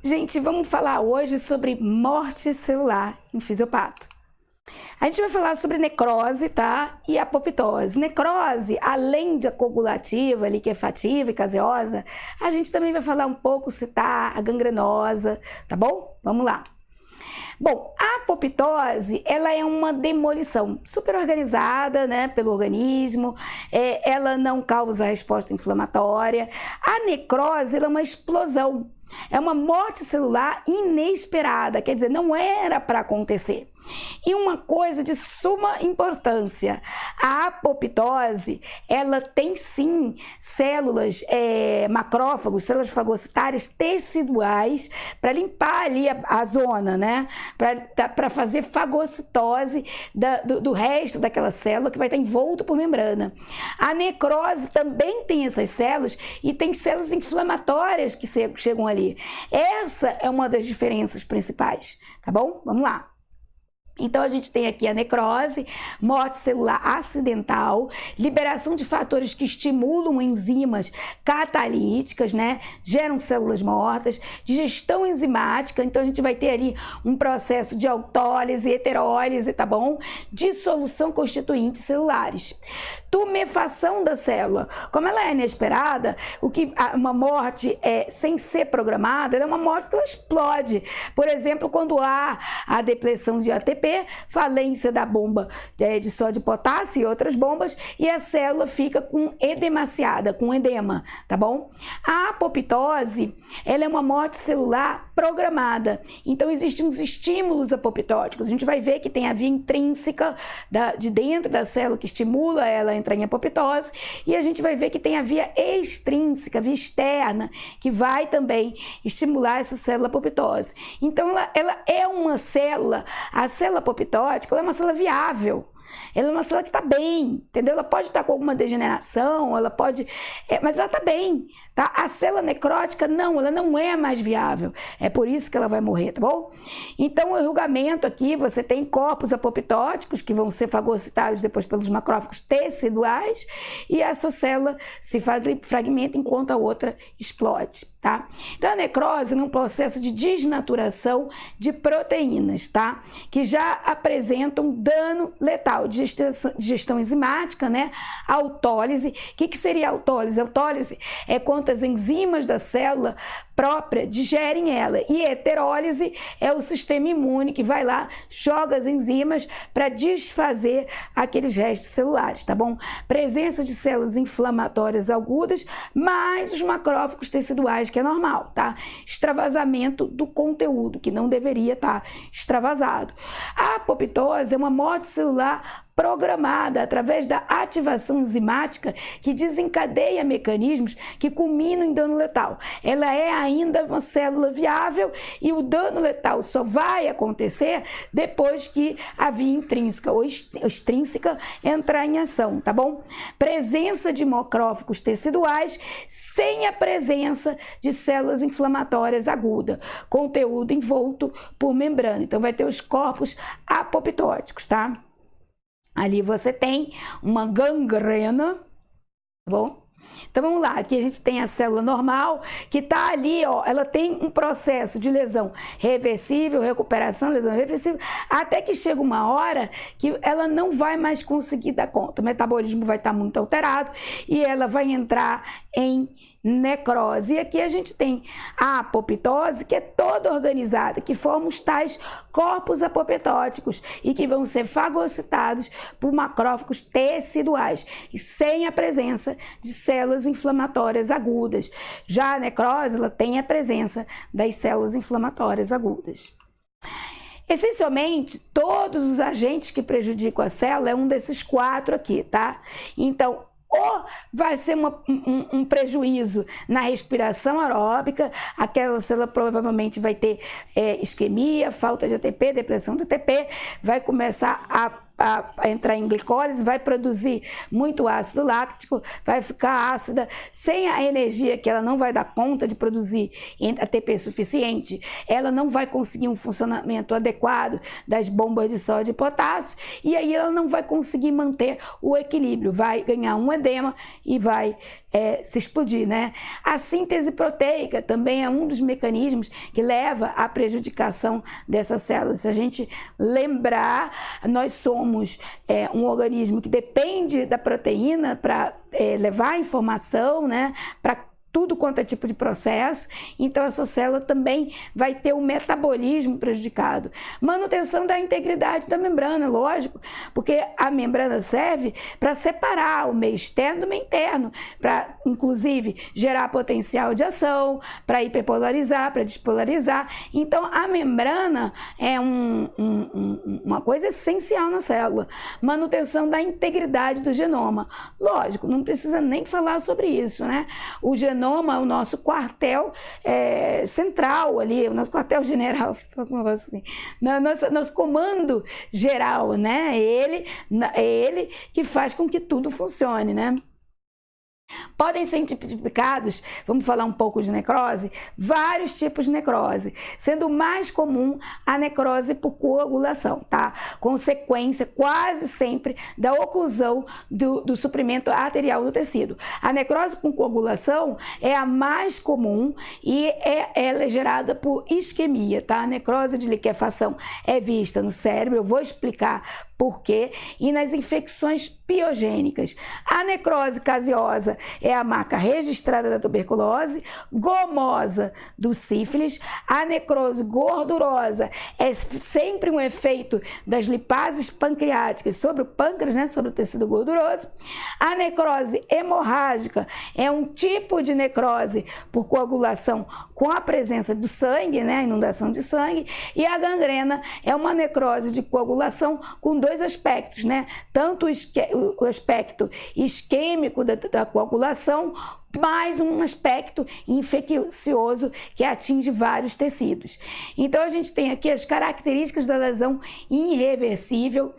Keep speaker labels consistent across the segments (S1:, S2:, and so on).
S1: Gente, vamos falar hoje sobre morte celular em fisiopato. A gente vai falar sobre necrose, tá? E apoptose. Necrose, além de coagulativa, liquefativa e caseosa, a gente também vai falar um pouco se tá a gangrenosa, tá bom? Vamos lá. Bom, a apoptose, ela é uma demolição super organizada, né, pelo organismo, ela não causa resposta inflamatória. A necrose, ela é uma explosão, é uma morte celular inesperada, quer dizer, não era para acontecer. E uma coisa de suma importância, a apoptose, ela tem sim células, macrófagos, células fagocitárias teciduais para limpar ali a zona, né? Para fazer fagocitose do resto daquela célula que vai estar envolto por membrana. A necrose também tem essas células e tem células inflamatórias que chegam ali. Essa é uma das diferenças principais, tá bom? Vamos lá. Então, a gente tem aqui a necrose, morte celular acidental, liberação de fatores que estimulam enzimas catalíticas, né? Geram células mortas, digestão enzimática, então a gente vai ter ali um processo de autólise, heterólise, tá bom? Dissolução constituintes celulares. Tumefação da célula, como ela é inesperada, uma morte sem ser programada, ela é uma morte que ela explode. Por exemplo, quando há a depressão de ATP, falência da bomba de sódio e potássio e outras bombas, e a célula fica edemaciada, com edema, tá bom? A apoptose, ela é uma morte celular programada, então existem uns estímulos apoptóticos. A gente vai ver que tem a via intrínseca de dentro da célula que estimula ela a entrar em apoptose, e a gente vai ver que tem a via extrínseca, a via externa, que vai também estimular essa célula apoptose. Então ela é uma célula, a célula apoptótica, ela é uma célula viável. Ela é uma célula que está bem, entendeu? Ela pode estar com alguma degeneração, ela pode... mas ela está bem, tá? A célula necrótica, não, ela não é mais viável. É por isso que ela vai morrer, tá bom? Então, o enrugamento aqui, você tem corpos apoptóticos que vão ser fagocitados depois pelos macrófagos teciduais, e essa célula se fragmenta enquanto a outra explode, tá? Então, a necrose é um processo de desnaturação de proteínas, tá? Que já apresentam dano letal, digestão enzimática, né? Autólise. O que seria autólise? Autólise é quando as enzimas da célula própria digerem ela. E heterólise é o sistema imune que vai lá, joga as enzimas para desfazer aqueles restos celulares, tá bom? Presença de células inflamatórias agudas, mais os macrófagos teciduais, que é normal, tá? Extravasamento do conteúdo, que não deveria estar extravasado. A apoptose é uma morte celular programada através da ativação enzimática que desencadeia mecanismos que culminam em dano letal. Ela é ainda uma célula viável e o dano letal só vai acontecer depois que a via intrínseca ou extrínseca entrar em ação, tá bom? Presença de macrófagos teciduais sem a presença de células inflamatórias agudas, conteúdo envolto por membrana. Então vai ter os corpos apoptóticos, tá? Ali você tem uma gangrena, tá bom? Então vamos lá, aqui a gente tem a célula normal, que está ali, ó, ela tem um processo de lesão reversível, recuperação, lesão reversível, até que chega uma hora que ela não vai mais conseguir dar conta, o metabolismo vai estar muito alterado e ela vai entrar em necrose. E aqui a gente tem a apoptose, que é toda organizada, que forma os tais corpos apoptóticos e que vão ser fagocitados por macrófagos teciduais e sem a presença de células inflamatórias agudas. Já a necrose, ela tem a presença das células inflamatórias agudas. Essencialmente, todos os agentes que prejudicam a célula é um desses quatro aqui, tá? Então, ou vai ser um prejuízo na respiração aeróbica, aquela célula provavelmente vai ter isquemia, falta de ATP, depressão do ATP, vai começar a entrar em glicólise, vai produzir muito ácido láctico, vai ficar ácida, sem a energia que ela não vai dar conta de produzir ATP suficiente, ela não vai conseguir um funcionamento adequado das bombas de sódio e potássio, e aí ela não vai conseguir manter o equilíbrio, vai ganhar um edema e vai se explodir, né? A síntese proteica também é um dos mecanismos que leva à prejudicação dessas células. Se a gente lembrar, nós somos um organismo que depende da proteína para levar a informação, né? Para tudo quanto é tipo de processo, então essa célula também vai ter o metabolismo prejudicado. Manutenção da integridade da membrana, lógico, porque a membrana serve para separar o meio externo do meio interno, para inclusive gerar potencial de ação, para hiperpolarizar, para despolarizar. Então a membrana é uma coisa essencial na célula. Manutenção da integridade do genoma. Lógico, não precisa nem falar sobre isso, né? O genoma é o nosso quartel central ali, o nosso quartel general, assim, nosso comando geral, né? É ele que faz com que tudo funcione, né? Podem ser tipificados, vamos falar um pouco de necrose, vários tipos de necrose, sendo o mais comum a necrose por coagulação, tá? Consequência quase sempre da oclusão do suprimento arterial do tecido. A necrose com coagulação é a mais comum e ela é gerada por isquemia, tá? A necrose de liquefação é vista no cérebro, eu vou explicar por quê, e nas infecções piogênicas. A necrose caseosa é a marca registrada da tuberculose, gomosa do sífilis. A necrose gordurosa é sempre um efeito das lipases pancreáticas sobre o pâncreas, né, sobre o tecido gorduroso. A necrose hemorrágica é um tipo de necrose por coagulação com a presença do sangue, né, inundação de sangue. E a gangrena é uma necrose de coagulação com dois aspectos, né? Tanto o aspecto isquêmico da coagulação, mais um aspecto infeccioso que atinge vários tecidos. Então a gente tem aqui as características da lesão irreversível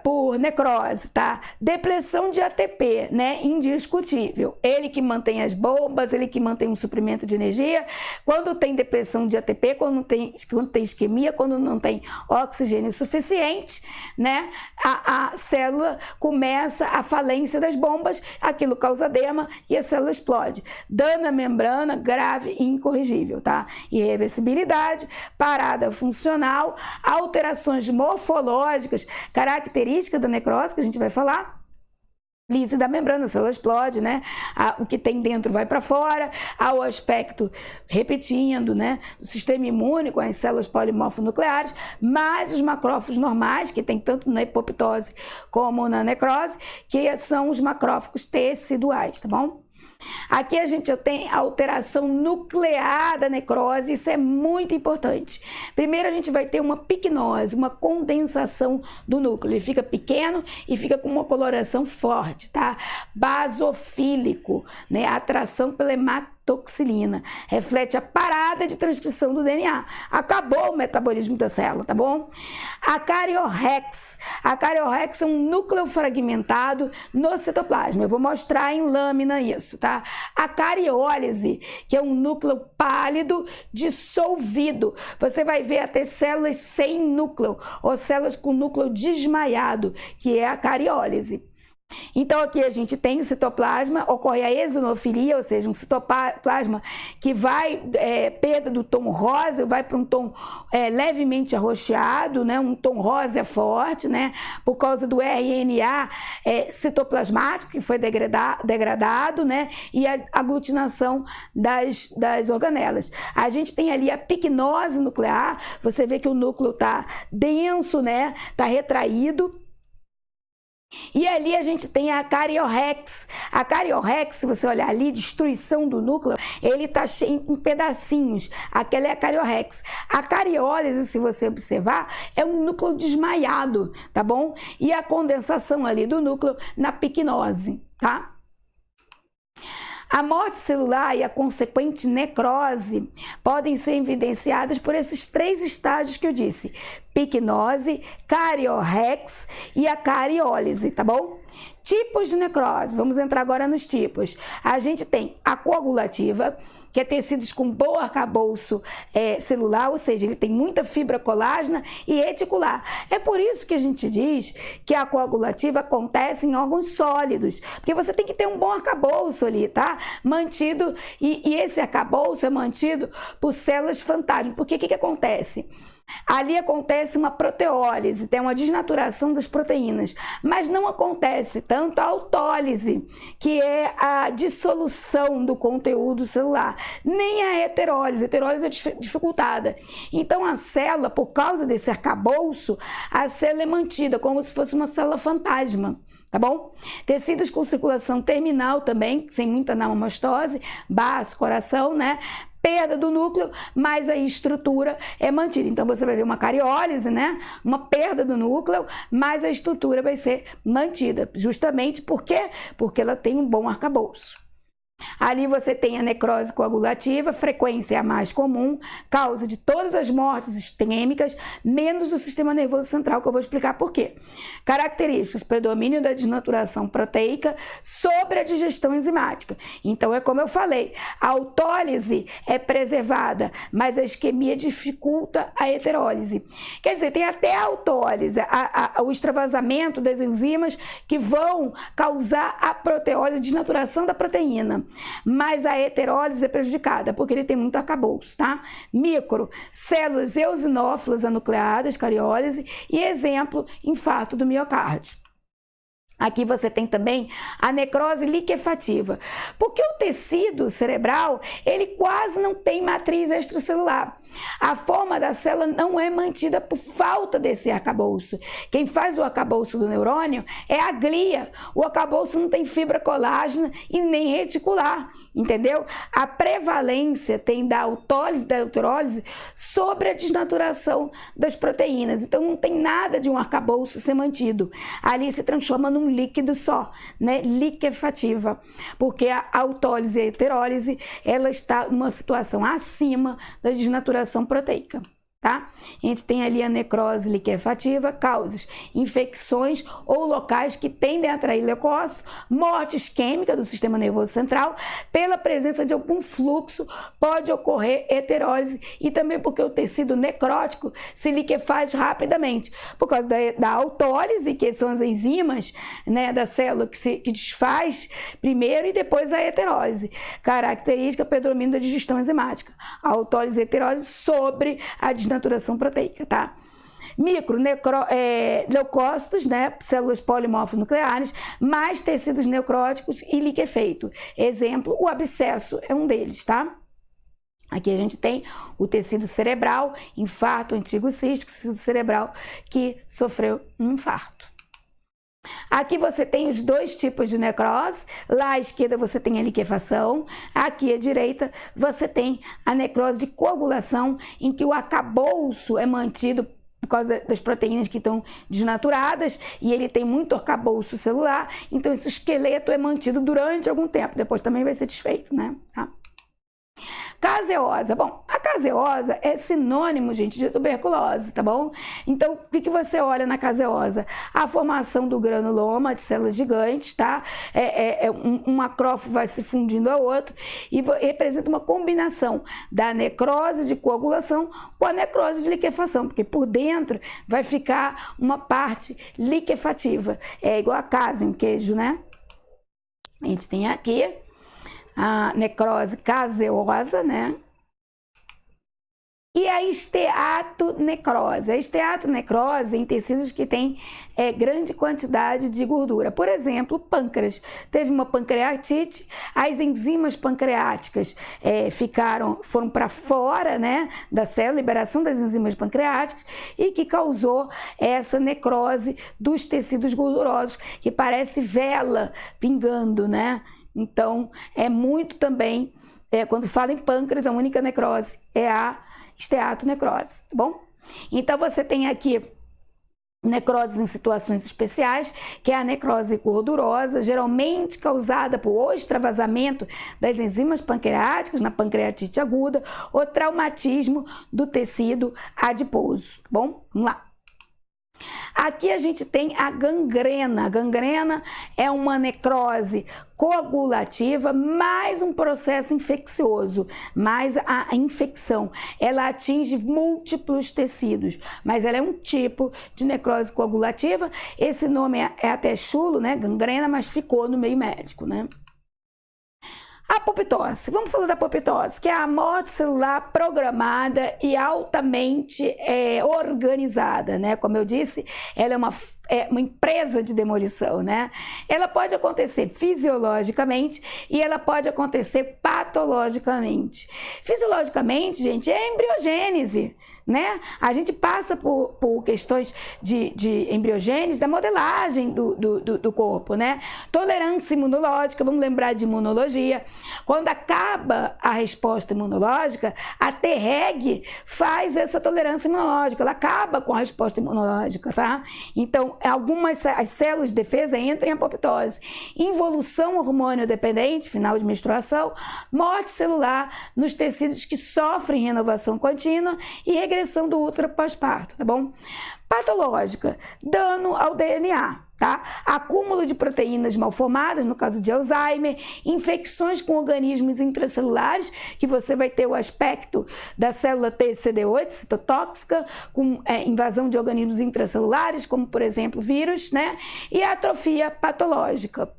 S1: por necrose, tá? Depressão de ATP, né? Indiscutível. Ele que mantém as bombas, ele que mantém um suprimento de energia. Quando tem depressão de ATP, quando tem isquemia, quando não tem oxigênio suficiente, né? A célula começa a falência das bombas, aquilo causa edema e a célula explode. Dano à membrana grave e incorrigível, tá? Irreversibilidade, parada funcional, alterações morfológicas, característica da necrose, que a gente vai falar. Lise da membrana, a célula explode, né? O que tem dentro vai para fora. Há o aspecto, repetindo, né? O sistema imune com as células polimorfonucleares, mais os macrófagos normais, que tem tanto na hipoptose como na necrose, que são os macrófagos teciduais, tá bom? Aqui a gente já tem a alteração nuclear da necrose, isso é muito importante. Primeiro a gente vai ter uma picnose, uma condensação do núcleo, ele fica pequeno e fica com uma coloração forte, tá? Basofílico, né? Atração pela hematoxilina, reflete a parada de transcrição do DNA. Acabou o metabolismo da célula, tá bom? A cariorrex é um núcleo fragmentado no citoplasma. Eu vou mostrar em lâmina isso, tá? A cariólise, que é um núcleo pálido dissolvido. Você vai ver até células sem núcleo ou células com núcleo desmaiado, que é a cariólise. Então aqui a gente tem o citoplasma, ocorre a eosinofilia, ou seja, um citoplasma que vai, perda do tom rosa, vai para um tom levemente arroxeado, né? Um tom rosa forte, né? Por causa do RNA citoplasmático que foi degradado, né? E a aglutinação das organelas. A gente tem ali a picnose nuclear, você vê que o núcleo está denso, né? Está retraído. E ali a gente tem a cariorrex. A cariorrex, se você olhar ali, destruição do núcleo, ele está cheio em pedacinhos. Aquela é a cariorrex. A cariólise, se você observar, é um núcleo desmaiado, tá bom? E a condensação ali do núcleo na picnose, tá? A morte celular e a consequente necrose podem ser evidenciadas por esses três estágios que eu disse: picnose, cariorrex e a cariólise, tá bom? Tipos de necrose, vamos entrar agora nos tipos. A gente tem a coagulativa, que é tecidos com bom arcabouço celular, ou seja, ele tem muita fibra colágena e reticular. É por isso que a gente diz que a coagulativa acontece em órgãos sólidos, porque você tem que ter um bom arcabouço ali, tá? Mantido, e esse arcabouço é mantido por células fantasma. Porque o que acontece? Ali acontece uma proteólise, tem uma desnaturação das proteínas, mas não acontece tanto a autólise, que é a dissolução do conteúdo celular, nem a heterólise. A heterólise é dificultada. Então a célula, por causa desse arcabouço, a célula é mantida como se fosse uma célula fantasma. Tá bom? Tecidos com circulação terminal também, sem muita namomastose, baço, coração, né? Perda do núcleo, mas a estrutura é mantida. Então você vai ver uma cariólise, né? Uma perda do núcleo, mas a estrutura vai ser mantida. Justamente por quê? Porque ela tem um bom arcabouço. Ali você tem a necrose coagulativa, frequência a mais comum, causa de todas as mortes isquêmicas, menos do sistema nervoso central, que eu vou explicar por quê. Características: predomínio da desnaturação proteica sobre a digestão enzimática. Então é como eu falei, a autólise é preservada, mas a isquemia dificulta a heterólise. Quer dizer, tem até a autólise, o extravasamento das enzimas que vão causar a proteólise, a desnaturação da proteína. Mas a heterólise é prejudicada, porque ele tem muito arcabouço, tá? Micro, células eosinófilas anucleadas, cariólise, e exemplo, infarto do miocárdio. Aqui você tem também a necrose liquefativa, porque o tecido cerebral, ele quase não tem matriz extracelular. A forma da célula não é mantida por falta desse arcabouço. Quem faz o arcabouço do neurônio é a glia. O arcabouço não tem fibra colágena e nem reticular, entendeu? A prevalência tem da autólise e da heterólise sobre a desnaturação das proteínas. Então não tem nada de um arcabouço ser mantido. Ali se transforma num líquido só, né? Liquefativa, porque a autólise e a heterólise, ela está numa situação acima da desnaturação proteica. Tá? A gente tem ali a necrose liquefativa, causas, infecções ou locais que tendem a atrair leucócitos, morte isquêmica do sistema nervoso central, pela presença de algum fluxo, pode ocorrer heterólise, e também porque o tecido necrótico se liquefaz rapidamente, por causa da autólise, que são as enzimas, né, da célula que desfaz primeiro, e depois a heterólise. Característica: predomínio da digestão enzimática. A autólise e heterólise sobre a desnaturação proteica, tá? Micro, leucócitos, né? Células polimorfonucleares, mais tecidos necróticos e liquefeito. Exemplo, o abscesso é um deles, tá? Aqui a gente tem o tecido cerebral, infarto antigo cístico, tecido cerebral que sofreu um infarto. Aqui você tem os dois tipos de necrose. Lá à esquerda você tem a liquefação, aqui à direita você tem a necrose de coagulação, em que o arcabouço é mantido por causa das proteínas que estão desnaturadas, e ele tem muito arcabouço celular, então esse esqueleto é mantido durante algum tempo, depois também vai ser desfeito, né? Tá? Caseosa. Bom, a caseosa é sinônimo, gente, de tuberculose, tá bom? Então, o que você olha na caseosa? A formação do granuloma de células gigantes, tá? Um macrófago vai se fundindo ao outro e representa uma combinação da necrose de coagulação com a necrose de liquefação, porque por dentro vai ficar uma parte liquefativa. É igual a case, um queijo, né? A gente tem aqui a necrose caseosa, né? E a esteatonecrose. A esteatonecrose em tecidos que têm grande quantidade de gordura. Por exemplo, pâncreas. Teve uma pancreatite, as enzimas pancreáticas foram para fora, né, da célula, liberação das enzimas pancreáticas, e que causou essa necrose dos tecidos gordurosos, que parece vela pingando, né? Então, é muito também, quando fala em pâncreas, a única necrose é a esteatonecrose, tá bom? Então, você tem aqui necroses em situações especiais, que é a necrose gordurosa, geralmente causada por extravasamento das enzimas pancreáticas, na pancreatite aguda, ou traumatismo do tecido adiposo, tá bom? Vamos lá. Aqui a gente tem a gangrena. A gangrena é uma necrose coagulativa mais um processo infeccioso, mais a infecção. Ela atinge múltiplos tecidos, mas ela é um tipo de necrose coagulativa. Esse nome é até chulo, né? Gangrena, mas ficou no meio médico, né? A apoptose, vamos falar da apoptose, que é a morte celular programada e altamente organizada, né? Como eu disse, ela é uma empresa de demolição, né? Ela pode acontecer fisiologicamente e ela pode acontecer patologicamente. Fisiologicamente, gente, é embriogênese, né? A gente passa por questões de embriogênese, da modelagem do corpo, né? Tolerância imunológica, vamos lembrar de imunologia. Quando acaba a resposta imunológica, a Treg faz essa tolerância imunológica, ela acaba com a resposta imunológica, tá? Então, as células de defesa entram em apoptose. Involução hormônio dependente, final de menstruação, morte celular nos tecidos que sofrem renovação contínua e regressão do útero pós-parto, tá bom? Patológica, dano ao DNA, tá? Acúmulo de proteínas mal formadas, no caso de Alzheimer, infecções com organismos intracelulares, que você vai ter o aspecto da célula TCD8, citotóxica, com invasão de organismos intracelulares, como por exemplo vírus, né? E a atrofia patológica.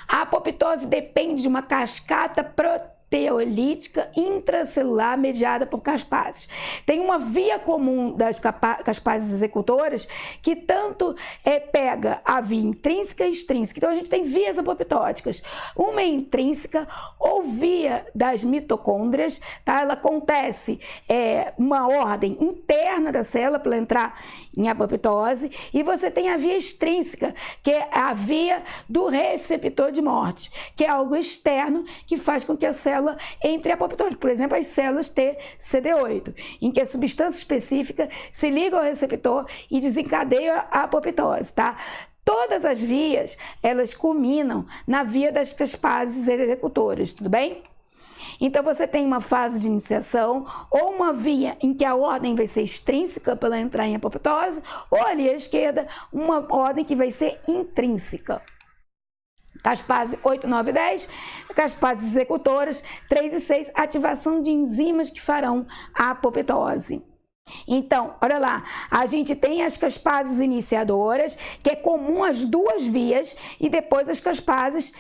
S1: A apoptose depende de uma cascata proteolítica intracelular mediada por caspases. Tem uma via comum das caspases executoras que tanto pega a via intrínseca e extrínseca. Então a gente tem vias apoptóticas. Uma é intrínseca ou via das mitocôndrias, tá? Ela acontece uma ordem interna da célula para entrar em apoptose, e você tem a via extrínseca, que é a via do receptor de morte, que é algo externo que faz com que a célula entre em apoptose. Por exemplo, as células TCD8, em que a substância específica se liga ao receptor e desencadeia a apoptose, tá? Todas as vias, elas culminam na via das caspases executoras, tudo bem? Então, você tem uma fase de iniciação ou uma via em que a ordem vai ser extrínseca para ela entrar em apoptose, ou ali à esquerda, uma ordem que vai ser intrínseca. Caspase 8, 9 e 10, caspases executoras 3 e 6, ativação de enzimas que farão a apoptose. Então, olha lá, a gente tem as caspases iniciadoras, que é comum às duas vias, e depois as caspases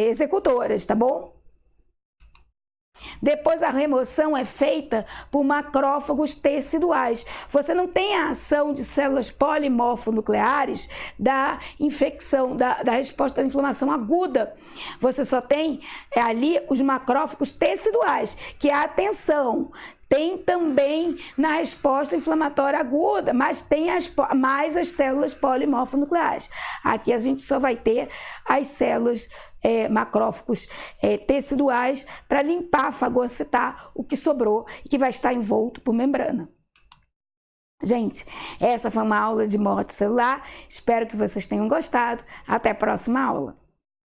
S1: executoras, tá bom? Depois a remoção é feita por macrófagos teciduais. Você não tem a ação de células polimorfonucleares da infecção, da resposta da inflamação aguda. Você só tem ali os macrófagos teciduais, que atenção, tem também na resposta inflamatória aguda, mas tem mais as células polimorfonucleares. Aqui a gente só vai ter as células macrófagos teciduais para limpar, fagocitar o que sobrou e que vai estar envolto por membrana. Gente, essa foi uma aula de morte celular. Espero que vocês tenham gostado. Até a próxima aula.